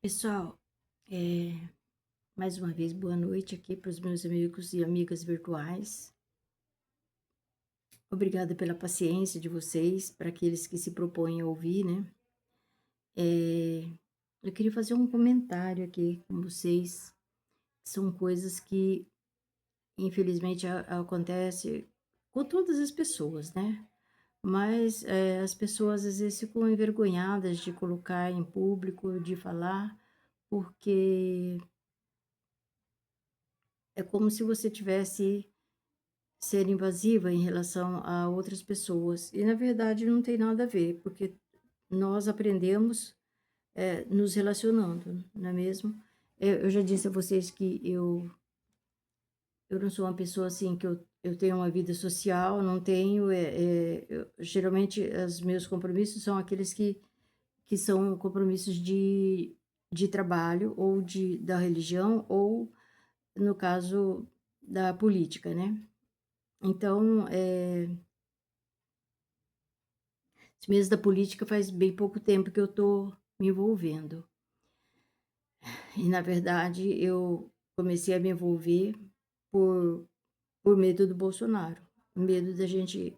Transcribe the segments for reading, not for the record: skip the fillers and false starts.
Pessoal, mais uma vez, boa noite aqui para os meus amigos e amigas virtuais. Obrigada pela paciência de vocês, para aqueles que se propõem a ouvir, né? Eh, eu queria fazer um comentário aqui com vocês. São coisas que, infelizmente, acontece com todas as pessoas, né? Mas as pessoas às vezes ficam envergonhadas de colocar em público, de falar, porque é como se você tivesse ser invasiva em relação a outras pessoas. E na verdade não tem nada a ver, porque nós aprendemos, nos relacionando, não é mesmo? Eu já disse a vocês que eu não sou uma pessoa assim que eu tenho uma vida social, não tenho, geralmente os meus compromissos são aqueles que são compromissos de trabalho ou da religião ou, no caso, da política, né? Então, mesmo da política faz bem pouco tempo que eu estou me envolvendo. E na verdade eu comecei a me envolver por medo do Bolsonaro, medo da gente,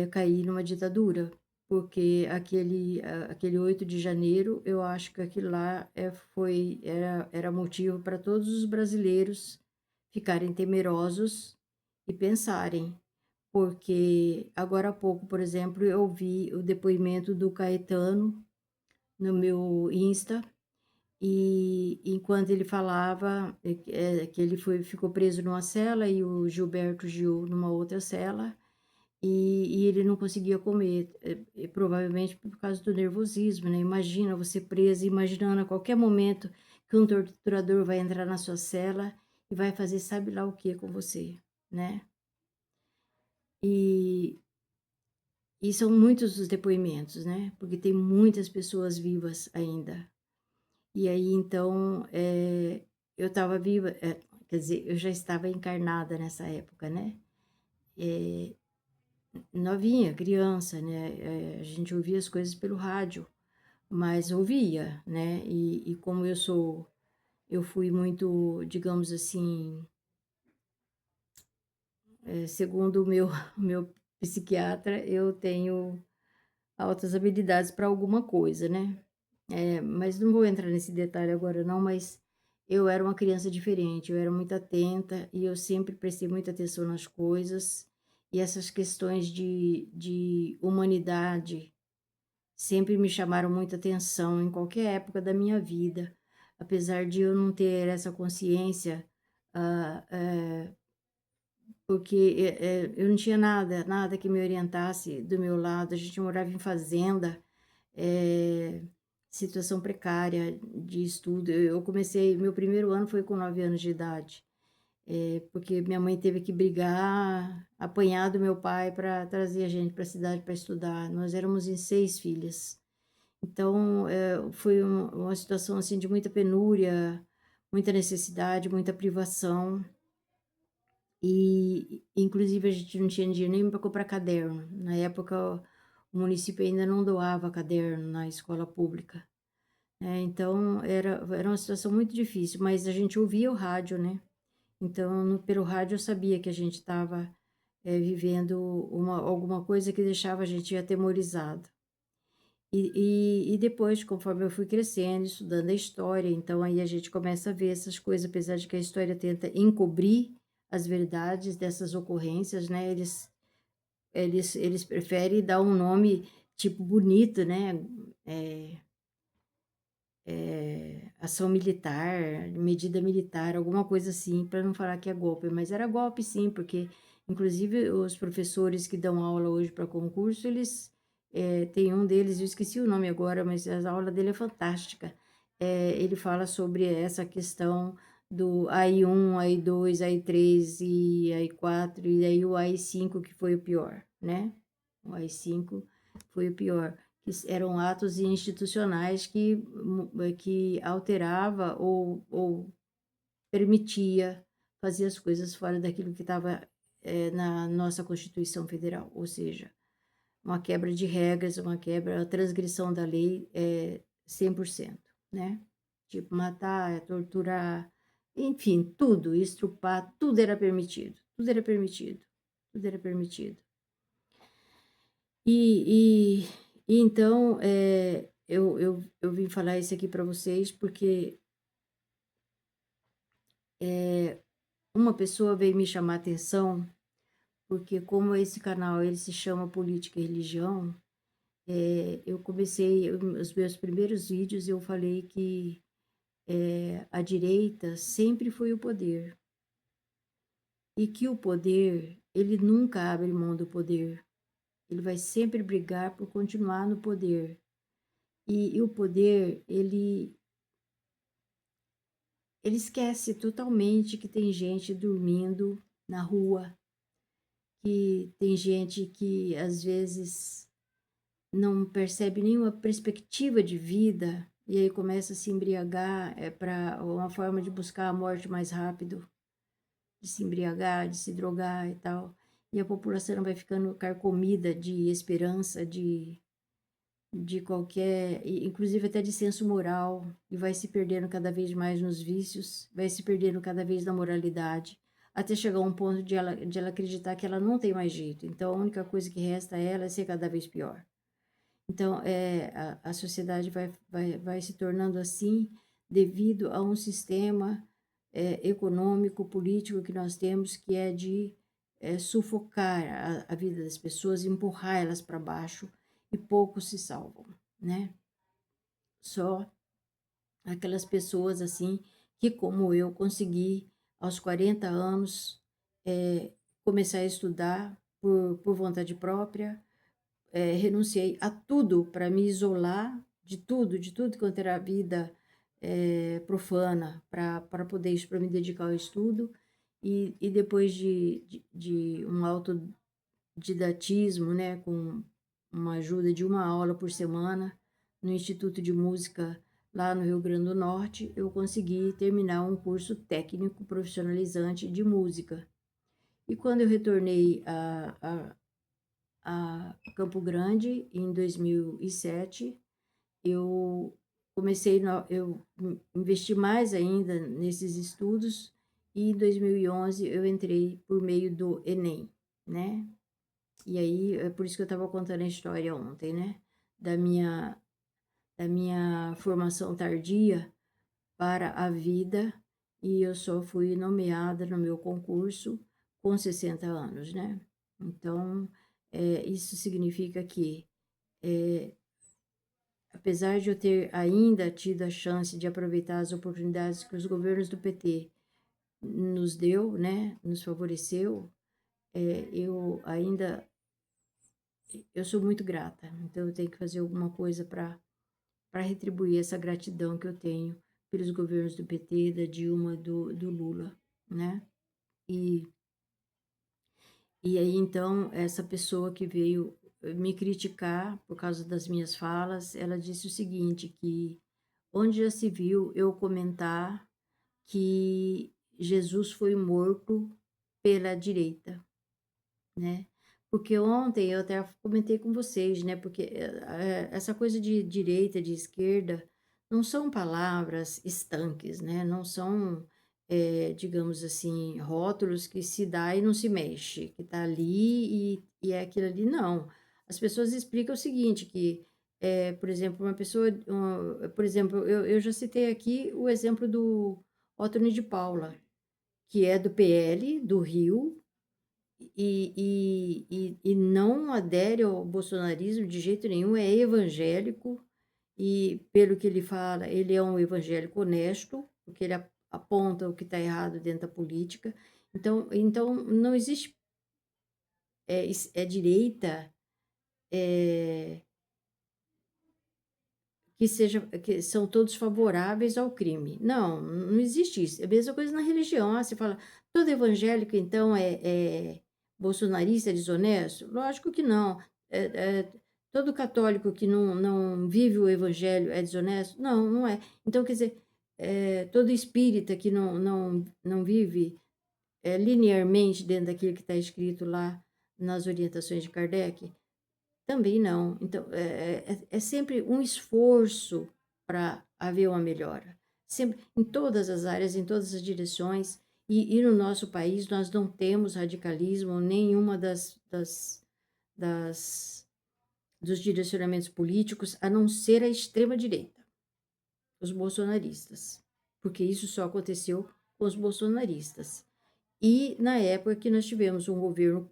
cair numa ditadura, porque aquele 8 de janeiro, eu acho que aquilo lá, era motivo para todos os brasileiros ficarem temerosos e pensarem. Porque agora há pouco, por exemplo, eu vi o depoimento do Caetano no meu Insta, e enquanto ele falava, que ele ficou preso numa cela e o Gilberto Gil numa outra cela, e ele não conseguia comer, provavelmente por causa do nervosismo, né? Imagina você presa, imaginando a qualquer momento que um torturador vai entrar na sua cela e vai fazer sabe lá o que com você, né? E E são muitos os depoimentos, né, porque tem muitas pessoas vivas ainda. E aí então, eu estava viva, quer dizer, eu já estava encarnada nessa época, né, eh, novinha, criança, né, a gente ouvia as coisas pelo rádio, mas ouvia, né, e como eu fui muito, digamos assim, segundo o meu o meu psiquiatra, eu tenho altas habilidades para alguma coisa, né. Mas não vou entrar nesse detalhe agora não, mas eu era uma criança diferente, eu era muito atenta e eu sempre prestei muita atenção nas coisas, e essas questões de humanidade sempre me chamaram muita atenção em qualquer época da minha vida, apesar de eu não ter essa consciência, ah, porque, eu não tinha nada que me orientasse do meu lado, a gente morava em fazenda, eh, situação precária de estudo. Eu comecei meu primeiro ano foi com 9 anos de idade, porque minha mãe teve que brigar, apanhar do meu pai para trazer a gente para a cidade para estudar. Nós éramos em 6 filhas. Então, foi uma situação, assim, de muita penúria, muita necessidade, muita privação. E, inclusive, a gente não tinha dinheiro nem para comprar caderno. Na época, o município ainda não doava caderno na escola pública. Então era uma situação muito difícil, mas a gente ouvia o rádio, né. Então pelo rádio eu sabia que a gente estava, vivendo alguma coisa que deixava a gente atemorizado. E depois, conforme eu fui crescendo, estudando a história, então aí a gente começa a ver essas coisas, apesar de que a história tenta encobrir as verdades dessas ocorrências, né, eles preferem dar um nome, tipo, bonito, né, eh ação militar, medida militar, alguma coisa assim, para não falar que é golpe, mas era golpe sim, porque inclusive os professores que dão aula hoje para concurso, eles, tem um deles, eu esqueci o nome agora, mas a aula dele é fantástica. Ele fala sobre essa questão do AI-1, AI-2, AI-3 e AI-4, e aí o AI-5 que foi o pior, né. O AI-5 foi o pior. Eram atos institucionais que alterava ou permitia fazer as coisas fora daquilo que estava, na nossa Constituição Federal, ou seja, uma quebra de regras, uma transgressão da lei, 100%, né? Tipo, matar, torturar, enfim, tudo, estrupar, tudo era permitido, tudo era permitido, tudo era permitido. E, e então, eu vim falar isso aqui para vocês porque uma pessoa veio me chamar a atenção, porque como esse canal ele se chama Política e Religião, eu comecei, os meus primeiros vídeos eu falei que a direita sempre foi o poder e que o poder, ele nunca abre mão do poder, ele vai sempre brigar por continuar no poder. E o poder, ele esquece totalmente que tem gente dormindo na rua, que tem gente que às vezes não percebe nenhuma perspectiva de vida e aí começa a se embriagar, para uma forma de buscar a morte mais rápido, de se embriagar, de se drogar e tal. E a população vai ficando carcomida de esperança, de qualquer, inclusive até de senso moral, e vai se perdendo cada vez mais nos vícios, vai se perdendo cada vez na moralidade, até chegar a um ponto de ela acreditar que ela não tem mais jeito. Então a única coisa que resta a ela é ser cada vez pior. Então, a sociedade vai se tornando assim devido a um sistema econômico, político que nós temos, que é de sufocar a vida das pessoas, empurrar elas para baixo, e poucos se salvam, né? Só aquelas pessoas assim que, como eu, consegui aos 40 anos começar a estudar por vontade própria, renunciei a tudo para me isolar de tudo quanto era vida profana, para poder para me dedicar ao estudo. E depois de um autodidatismo, né, com uma ajuda de uma aula por semana no Instituto de Música lá no Rio Grande do Norte, eu consegui terminar um curso técnico profissionalizante de música. E quando eu retornei a Campo Grande em 2007, eu eu investi mais ainda nesses estudos e em 2011 eu entrei por meio do Enem, né? E aí é por isso que eu estava contando a história ontem, né? Da minha, da minha formação tardia para a vida, e eu só fui nomeada no meu concurso com 60 anos, né? Então, isso significa que, apesar de eu ter ainda tido a chance de aproveitar as oportunidades que os governos do PT nos deu, né, nos favoreceu, eu ainda, eu sou muito grata, então eu tenho que fazer alguma coisa para retribuir essa gratidão que eu tenho pelos governos do PT, da Dilma, do Lula, né? E, e aí, então, essa pessoa que veio me criticar por causa das minhas falas, ela disse o seguinte, que onde já se viu eu comentar que Jesus foi morto pela direita, né? Porque ontem eu até comentei com vocês, né? Porque essa coisa de direita, de esquerda, não são palavras estanques, né? Não são, digamos assim, rótulos que se dá e não se mexe, que tá ali e é aquilo ali. Não. As pessoas explicam o seguinte, que, por exemplo, uma pessoa, por exemplo, eu já citei aqui o exemplo do Ottoni de Paula, que é do PL, do Rio, e não adere ao bolsonarismo de jeito nenhum, é evangélico, e pelo que ele fala, ele é um evangélico honesto, porque ele aponta o que está errado dentro da política. Então não existe direita que são todos favoráveis ao crime. Não, não existe isso. É a mesma coisa na religião. Você fala, todo evangélico, então, é bolsonarista, é desonesto? Lógico que não. Todo católico que não vive o evangelho é desonesto? Não, não é. Então, quer dizer, todo espírita que não vive linearmente dentro daquilo que está escrito lá nas orientações de Kardec, também não. Então, é sempre um esforço para haver uma melhora. Sempre, em todas as áreas, em todas as direções, e no nosso país nós não temos radicalismo nenhuma das dos direcionamentos políticos, a não ser a extrema direita, os bolsonaristas, porque isso só aconteceu com os bolsonaristas. E na época que nós tivemos de um governo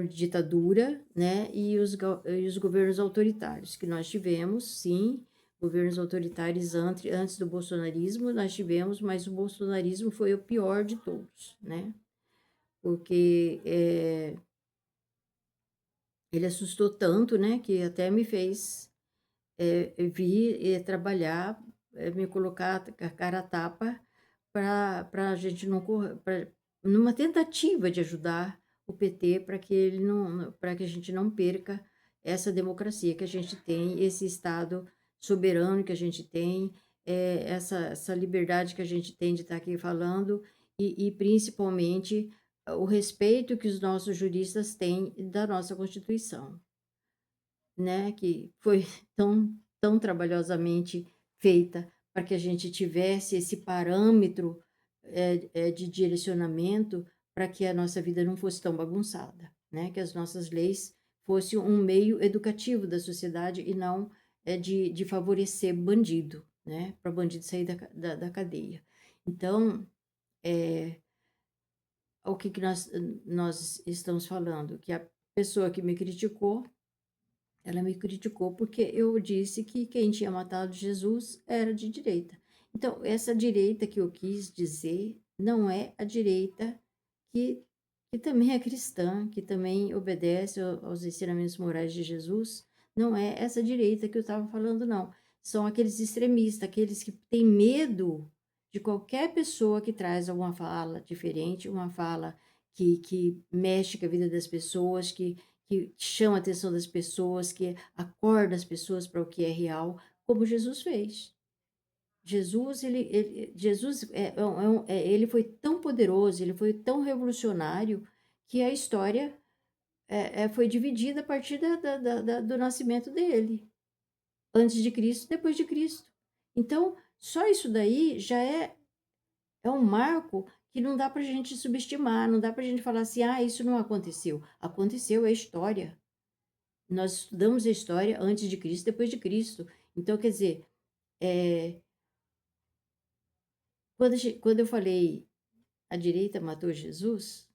de ditadura, né, e os governos autoritários, que nós tivemos, sim, governos autoritários antes do bolsonarismo, nós tivemos, mas o bolsonarismo foi o pior de todos, né, porque ele assustou tanto, né, que até me fez vir trabalhar, me colocar a cara a tapa para a gente não correr, numa tentativa de ajudar o PT para que ele não, para que a gente não perca essa democracia que a gente tem, esse Estado soberano que a gente tem, essa liberdade que a gente tem de estar aqui falando e principalmente o respeito que os nossos juristas têm da nossa Constituição, né, que foi tão trabalhosamente feita para que a gente tivesse esse parâmetro, de direcionamento para que a nossa vida não fosse tão bagunçada, né, que as nossas leis fossem um meio educativo da sociedade e não, de favorecer bandido, né, para bandido sair da cadeia. Então, o que que nós estamos falando? Que a pessoa que me criticou, ela me criticou porque eu disse que quem tinha matado Jesus era de direita. Então, essa direita que eu quis dizer não é a direita que, que também é cristã, que também obedece aos ensinamentos morais de Jesus. Não é essa direita que eu estava falando, não. São aqueles extremistas, aqueles que têm medo de qualquer pessoa que traz alguma fala diferente, uma fala que mexe com a vida das pessoas, que chama a atenção das pessoas, que acorda as pessoas para o que é real, como Jesus fez. Jesus ele foi tão poderoso, ele foi tão revolucionário que a história foi dividida a partir do nascimento dele, antes de Cristo, depois de Cristo. Então, só isso daí já é um marco que não dá para a gente subestimar, não dá para a gente falar assim, ah, isso não aconteceu. Aconteceu, é história. Nós estudamos a história antes de Cristo, depois de Cristo. Então, quer dizer, quando eu falei a direita matou Jesus,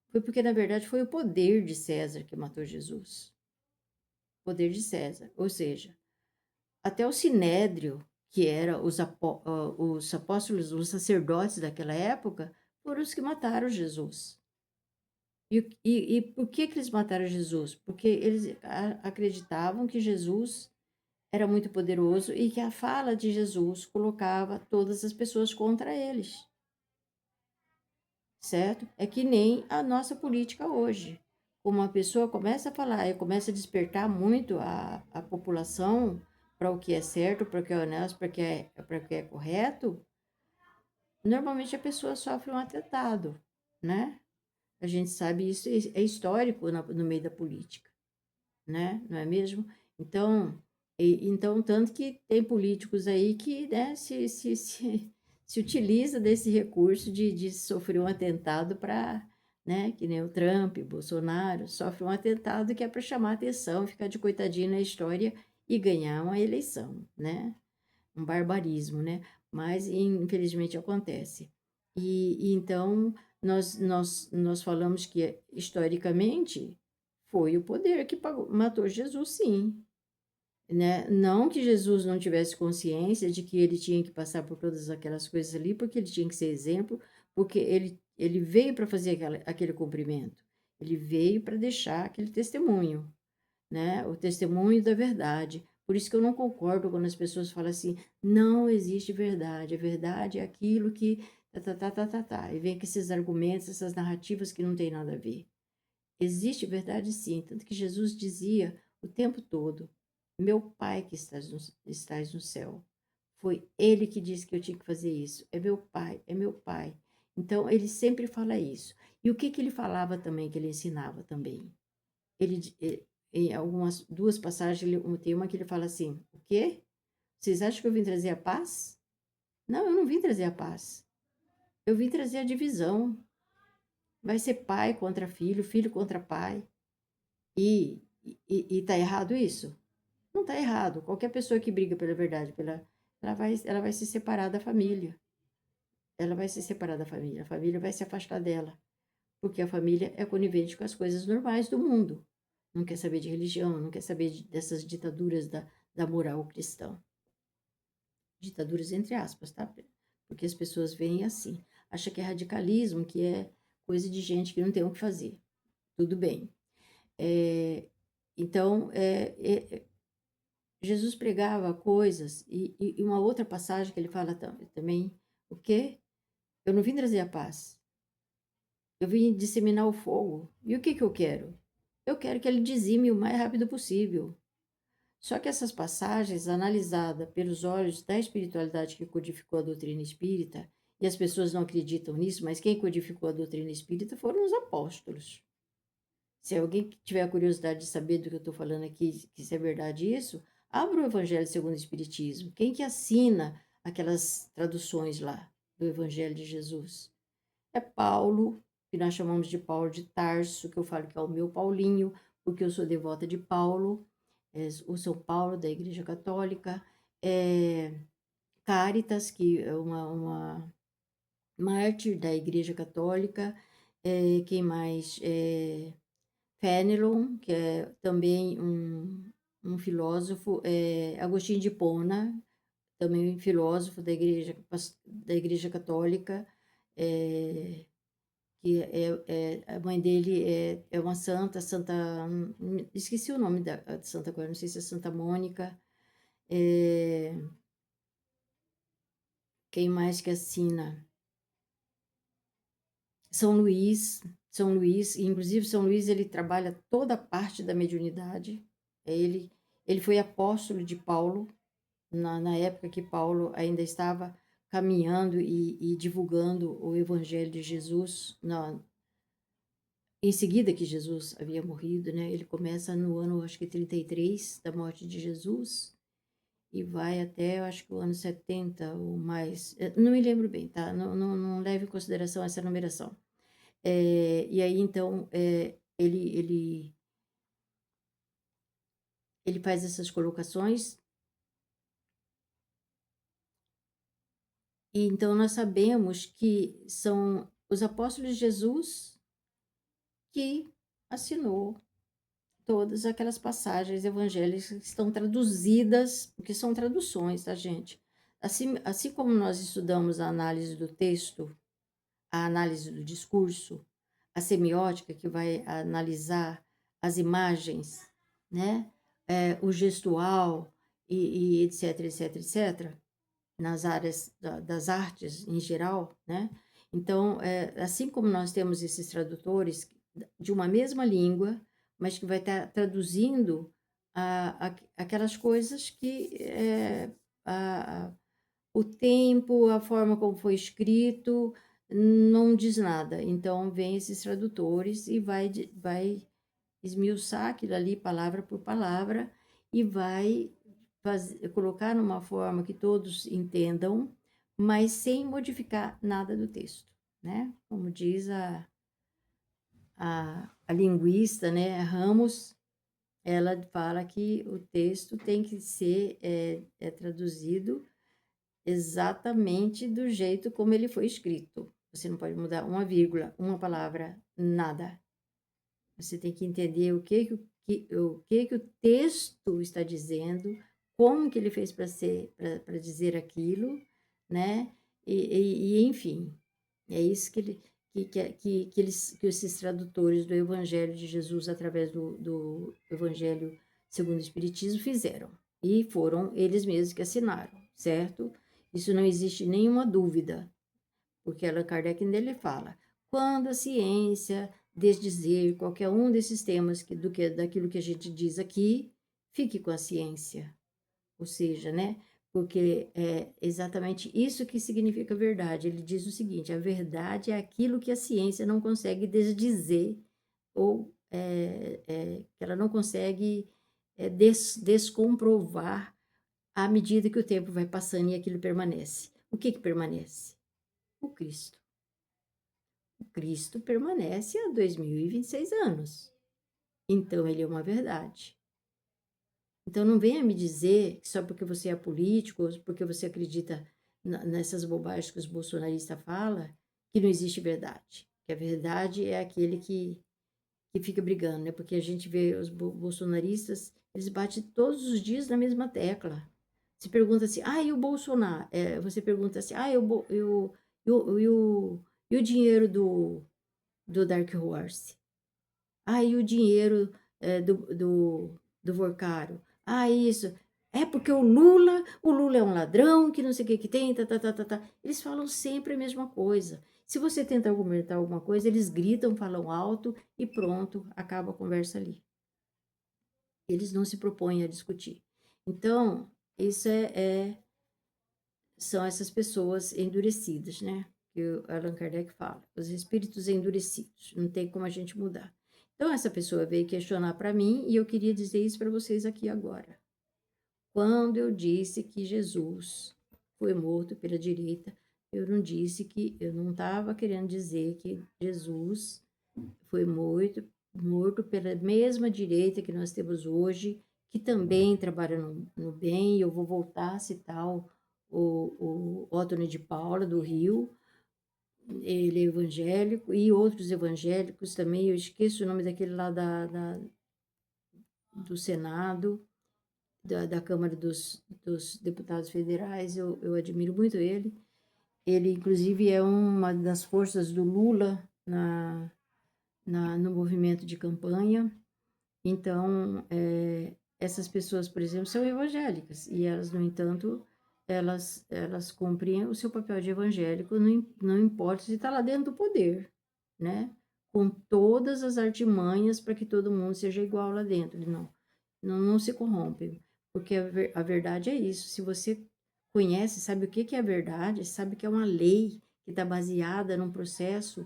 foi porque, na verdade, foi o poder de César que matou Jesus. O poder de César. Ou seja, até o Sinédrio, que era os apóstolos, os sacerdotes daquela época, foram os que mataram Jesus. E por que eles mataram Jesus? Porque eles acreditavam que Jesus era muito poderoso e que a fala de Jesus colocava todas as pessoas contra eles, certo? É que nem a nossa política hoje. Como uma pessoa começa a falar e começa a despertar muito a população para o que é certo, para o que é honesto, para o que é correto, normalmente a pessoa sofre um atentado, né? A gente sabe isso, é histórico no meio da política, né? Não é mesmo? Então, então tanto que tem políticos aí que, né, se utiliza desse recurso de sofrer um atentado para, né, que nem o Trump, Bolsonaro, sofre um atentado que é para chamar atenção, ficar de coitadinho na história e ganhar uma eleição, né? Um barbarismo, né? Mas infelizmente acontece. E então nós falamos que historicamente foi o poder que matou Jesus, sim, né? Não que Jesus não tivesse consciência de que ele tinha que passar por todas aquelas coisas ali, porque ele tinha que ser exemplo, porque ele veio para fazer aquele cumprimento, ele veio para deixar aquele testemunho, né? O testemunho da verdade. Por isso que eu não concordo quando as pessoas falam assim, não existe verdade, a verdade é aquilo que e vem com esses argumentos, essas narrativas que não tem nada a ver. Existe verdade sim, tanto que Jesus dizia o tempo todo, meu Pai que estás no céu. Foi Ele que disse que eu tinha que fazer isso. É meu Pai, é meu Pai. Então, ele sempre fala isso. E o que que ele falava também, que ele ensinava também? Ele, em algumas duas passagens, tem uma que ele fala assim: o quê? Vocês acham que eu vim trazer a paz? Não, eu não vim trazer a paz. Eu vim trazer a divisão. Vai ser pai contra filho, filho contra pai. E tá errado isso? Não tá errado. Qualquer pessoa que briga pela verdade, ela vai se separar da família. Ela vai se separar da família. A família vai se afastar dela. Porque a família é conivente com as coisas normais do mundo. Não quer saber de religião, não quer saber dessas ditaduras da moral cristã. Ditaduras entre aspas, tá? Porque as pessoas veem assim. Acha que é radicalismo, que é coisa de gente que não tem o que fazer. Tudo bem. Então, Jesus pregava coisas, e uma outra passagem que ele fala também, o quê? Eu não vim trazer a paz. Eu vim disseminar o fogo. E o que eu quero? Eu quero que ele dizime o mais rápido possível. Só que essas passagens, analisadas pelos olhos da espiritualidade que codificou a doutrina espírita, e as pessoas não acreditam nisso, mas quem codificou a doutrina espírita foram os apóstolos. Se alguém tiver a curiosidade de saber do que eu estou falando aqui, que se é verdade isso, abra o Evangelho segundo o Espiritismo. Quem que assina aquelas traduções lá do Evangelho de Jesus? É Paulo, que nós chamamos de Paulo de Tarso, que eu falo que é o meu Paulinho, porque eu sou devota de Paulo, o São Paulo da Igreja Católica, Cáritas, que é uma mártir da Igreja Católica, quem mais? Fenelon, que é também um filósofo, Agostinho de Hipona, também filósofo da Igreja Católica, que a mãe dele é uma santa, esqueci o nome da santa agora, não sei se é Santa Mônica. Quem mais que assina? São Luís, inclusive São Luís ele trabalha toda a parte da mediunidade. Ele foi apóstolo de Paulo, na época que Paulo ainda estava caminhando e divulgando o Evangelho de Jesus, em seguida que Jesus havia morrido, né? Ele começa no ano, acho que 33, da morte de Jesus, e vai até, eu acho que o ano 70 ou mais. Não me lembro bem, tá? Não leve em consideração essa numeração. E aí, então, ele faz essas colocações, e então nós sabemos que são os apóstolos de Jesus que assinou todas aquelas passagens evangélicas que estão traduzidas, porque são traduções, tá, gente? Assim como nós estudamos a análise do texto, a análise do discurso, a semiótica, que vai analisar as imagens, né? O gestual e etc, etc, etc, nas áreas das artes em geral, né? Então, assim como nós temos esses tradutores de uma mesma língua, mas que vai estar traduzindo aquelas coisas que o tempo, a forma como foi escrito, não diz nada. Então, vem esses tradutores e vai esmiuçar aquilo ali, palavra por palavra, e vai colocar numa forma que todos entendam, mas sem modificar nada do texto, né? Como diz a linguista, né, Ramos, ela fala que o texto tem que ser traduzido exatamente do jeito como ele foi escrito. Você não pode mudar uma vírgula, uma palavra, nada. Você tem que entender o que o texto está dizendo, como que ele fez para dizer aquilo, né? Enfim, é isso que esses tradutores do Evangelho de Jesus, através do Evangelho segundo o Espiritismo, fizeram. E foram eles mesmos que assinaram, certo? Isso não existe nenhuma dúvida, porque Allan Kardec nele fala, quando a ciência desdizer qualquer um desses temas daquilo que a gente diz aqui, fique com a ciência. Ou seja, né? Porque é exatamente isso que significa verdade. Ele diz o seguinte: a verdade é aquilo que a ciência não consegue desdizer, ou que ela não consegue descomprovar à medida que o tempo vai passando e aquilo permanece. O que que permanece? O Cristo. O Cristo permanece há 2026 anos. Então ele é uma verdade. Então não venha me dizer que só porque você é político, ou porque você acredita nessas bobagens que os bolsonaristas falam, que não existe verdade. Que a verdade é aquele que fica brigando, né? Porque a gente vê os bolsonaristas, eles batem todos os dias na mesma tecla. Se pergunta assim, e o Bolsonaro? Você pergunta assim, e o dinheiro do Dark Horse? E o dinheiro do Vorcaro? Isso. É porque o Lula é um ladrão, que não sei o que tem, tá, tá, tá, tá, tá. Eles falam sempre a mesma coisa. Se você tenta argumentar alguma coisa, eles gritam, falam alto e pronto, acaba a conversa ali. Eles não se propõem a discutir. Então, isso são essas pessoas endurecidas, né? Que o Allan Kardec fala, os espíritos endurecidos, não tem como a gente mudar. Então, essa pessoa veio questionar para mim e eu queria dizer isso para vocês aqui agora. Quando eu disse que Jesus foi morto pela direita, eu não estava querendo dizer que Jesus foi morto pela mesma direita que nós temos hoje, que também trabalha no bem. Eu vou voltar a citar o Otoni de Paula, do Rio, ele é evangélico, e outros evangélicos também. Eu esqueço o nome daquele lá do Senado, da Câmara dos Deputados Federais. Eu admiro muito ele. Ele, inclusive, é uma das forças do Lula no movimento de campanha. Então, essas pessoas, por exemplo, são evangélicas e elas, no entanto, elas cumprem o seu papel de evangélico, não importa se está lá dentro do poder, né? Com todas as artimanhas para que todo mundo seja igual lá dentro. Não se corrompem, porque a verdade é isso. Se você conhece, sabe o que é a verdade, sabe que é uma lei que está baseada num processo,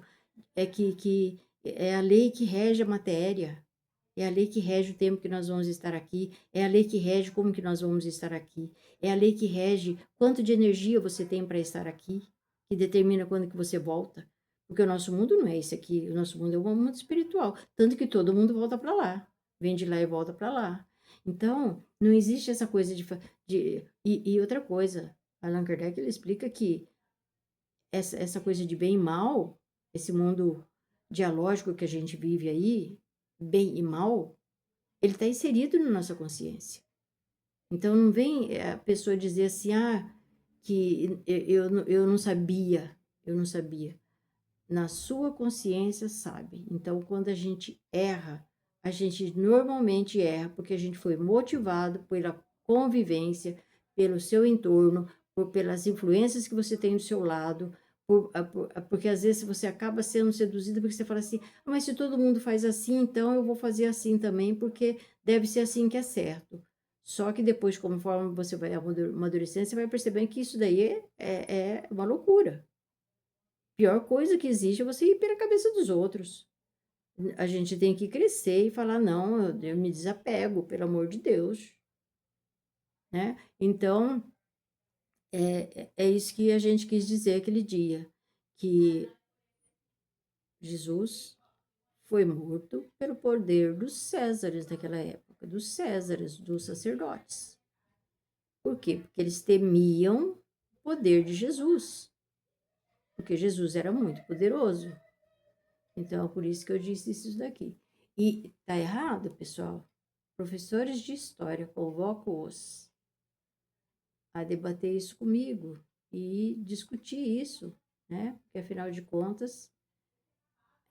que é a lei que rege a matéria. É a lei que rege o tempo que nós vamos estar aqui, é a lei que rege como que nós vamos estar aqui, é a lei que rege quanto de energia você tem para estar aqui, que determina quando que você volta. Porque o nosso mundo não é esse aqui, o nosso mundo é um mundo espiritual, tanto que todo mundo volta para lá, vem de lá e volta para lá. Então, não existe essa coisa e outra coisa, Allan Kardec ele explica que essa coisa de bem e mal, esse mundo dialógico que a gente vive aí, bem e mal, ele está inserido na nossa consciência. Então, não vem a pessoa dizer assim, que eu não sabia, eu não sabia. Na sua consciência sabe. Então, quando a gente erra, a gente normalmente erra porque a gente foi motivado pela convivência, pelo seu entorno, pelas influências que você tem do seu lado, porque às vezes você acaba sendo seduzido porque você fala assim, mas se todo mundo faz assim, então eu vou fazer assim também, porque deve ser assim que é certo. Só que depois, conforme você vai amadurecendo, você vai percebendo que isso daí é uma loucura. Pior coisa que existe é você ir pela cabeça dos outros. A gente tem que crescer e falar, não, eu me desapego, pelo amor de Deus, né? Então, é isso que a gente quis dizer aquele dia, que Jesus foi morto pelo poder dos Césares daquela época, dos Césares, dos sacerdotes. Por quê? Porque eles temiam o poder de Jesus, porque Jesus era muito poderoso. Então, é por isso que eu disse isso daqui. E tá errado, pessoal? Professores de história, convoco-os a debater isso comigo e discutir isso, né? Porque, afinal de contas,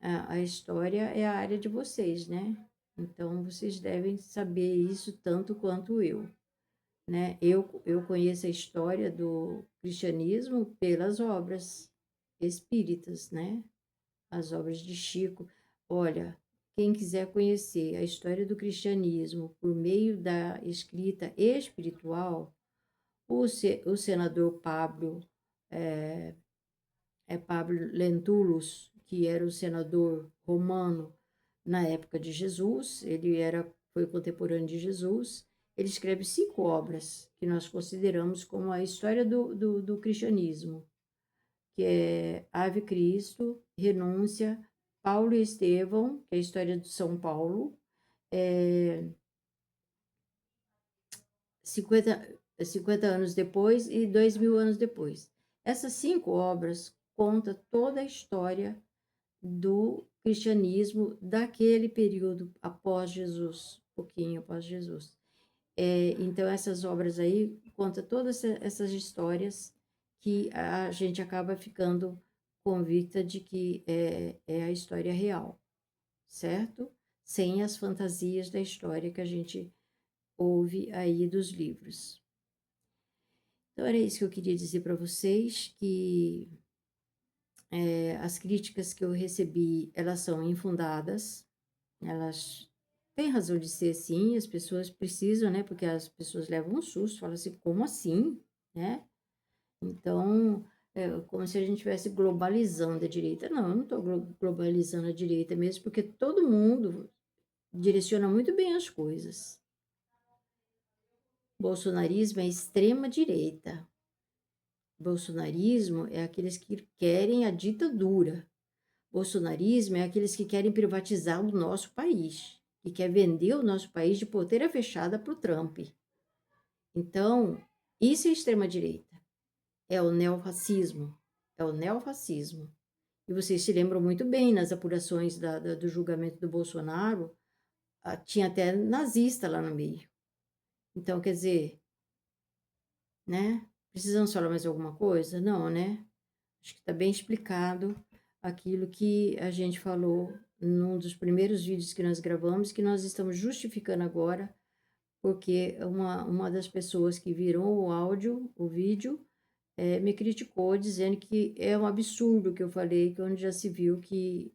a história é a área de vocês, né? Então, vocês devem saber isso tanto quanto eu, né? Eu conheço a história do cristianismo pelas obras espíritas, né? As obras de Chico. Olha, quem quiser conhecer a história do cristianismo por meio da escrita espiritual, o senador Pablo Lentulus, que era o senador romano na época de Jesus, foi contemporâneo de Jesus, ele escreve 5 obras que nós consideramos como a história do cristianismo, que é Ave Cristo, Renúncia, Paulo e Estevão, que é a história de São Paulo, eh, 50 50 anos depois e 2000 anos depois. Essas 5 obras conta toda a história do cristianismo daquele período após Jesus, pouquinho após Jesus. Então essas obras aí conta todas essas histórias que a gente acaba ficando convicta de que é a história real, certo? Sem as fantasias da história que a gente ouve aí dos livros. Então era isso que eu queria dizer para vocês, que as críticas que eu recebi, elas são infundadas, elas têm razão de ser sim, as pessoas precisam, né, porque as pessoas levam um susto, falam assim: "Como assim?", né. Então, como se a gente estivesse globalizando a direita. Não, eu não estou globalizando a direita mesmo, porque todo mundo direciona muito bem as coisas. Bolsonarismo é extrema direita. Bolsonarismo é aqueles que querem a ditadura. Bolsonarismo é aqueles que querem privatizar o nosso país, que quer vender o nosso país de porteira fechada para o Trump. Então, isso é extrema-direita. É o neofascismo. É o neofascismo. E vocês se lembram muito bem, nas apurações do julgamento do Bolsonaro, tinha até nazista lá no meio. Então, quer dizer, né? Precisamos falar mais alguma coisa? Não, né? Acho que está bem explicado aquilo que a gente falou num dos primeiros vídeos que nós gravamos, que nós estamos justificando agora, porque uma das pessoas que virou o áudio, o vídeo, me criticou, dizendo que é um absurdo o que eu falei, que onde já se viu que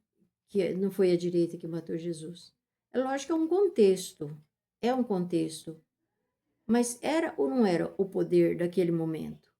não foi a direita que matou Jesus. É lógico que é um contexto, mas era ou não era o poder daquele momento?